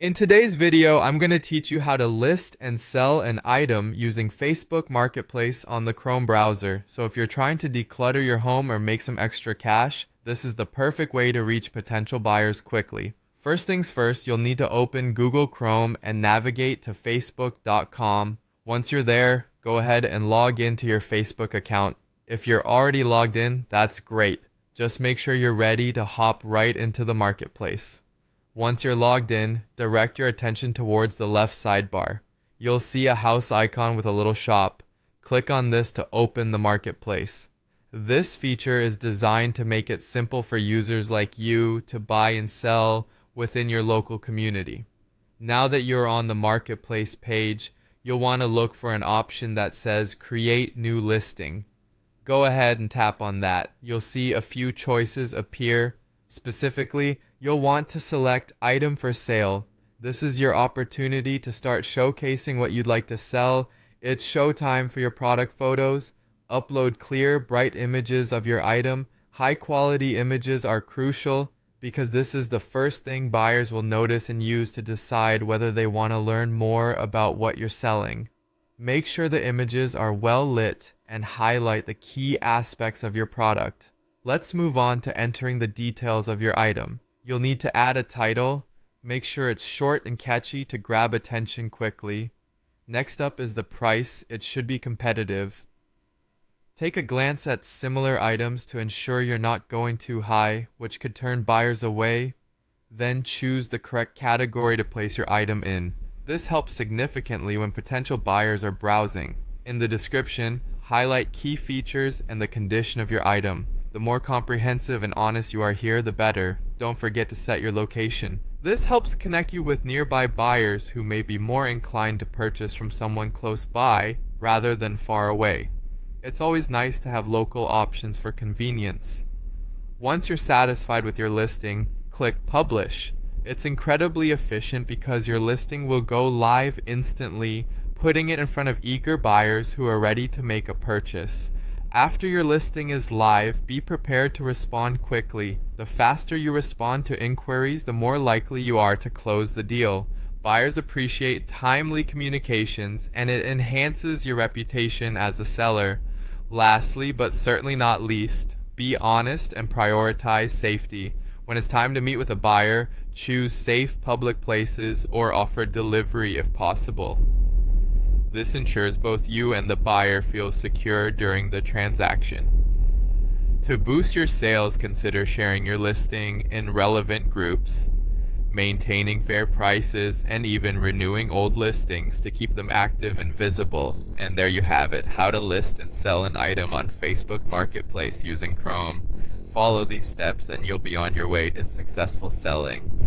In today's video, I'm going to teach you how to list and sell an item using Facebook Marketplace on the Chrome browser. So if you're trying to declutter your home or make some extra cash, this is the perfect way to reach potential buyers quickly. First things first, you'll need to open Google Chrome and navigate to facebook.com. Once you're there, go ahead and log into your Facebook account. If you're already logged in, that's great. Just make sure you're ready to hop right into the marketplace. Once you're logged in, direct your attention towards the left sidebar. You'll see a house icon with a little shop. Click on this to open the marketplace. This feature is designed to make it simple for users like you to buy and sell within your local community. Now that you're on the marketplace page, you'll want to look for an option that says Create New Listing. Go ahead and tap on that. You'll see a few choices appear. Specifically, you'll want to select Item for Sale. This is your opportunity to start showcasing what you'd like to sell. It's showtime for your product photos. Upload clear, bright images of your item. High quality images are crucial because this is the first thing buyers will notice and use to decide whether they want to learn more about what you're selling. Make sure the images are well lit and highlight the key aspects of your product. Let's move on to entering the details of your item. You'll need to add a title. Make sure it's short and catchy to grab attention quickly. Next up is the price. It should be competitive. Take a glance at similar items to ensure you're not going too high, which could turn buyers away. Then choose the correct category to place your item in. This helps significantly when potential buyers are browsing. In the description, highlight key features and the condition of your item. The more comprehensive and honest you are here, the better. Don't forget to set your location. This helps connect you with nearby buyers who may be more inclined to purchase from someone close by rather than far away. It's always nice to have local options for convenience. Once you're satisfied with your listing, click Publish. It's incredibly efficient because your listing will go live instantly, putting it in front of eager buyers who are ready to make a purchase. After your listing is live, be prepared to respond quickly. The faster you respond to inquiries, the more likely you are to close the deal. Buyers appreciate timely communications, and it enhances your reputation as a seller. Lastly, but certainly not least, be honest and prioritize safety. When it's time to meet with a buyer, choose safe public places or offer delivery if possible. This ensures both you and the buyer feel secure during the transaction. To boost your sales, consider sharing your listing in relevant groups, maintaining fair prices, and even renewing old listings to keep them active and visible. And there you have it, how to list and sell an item on Facebook Marketplace using Chrome. Follow these steps and you'll be on your way to successful selling.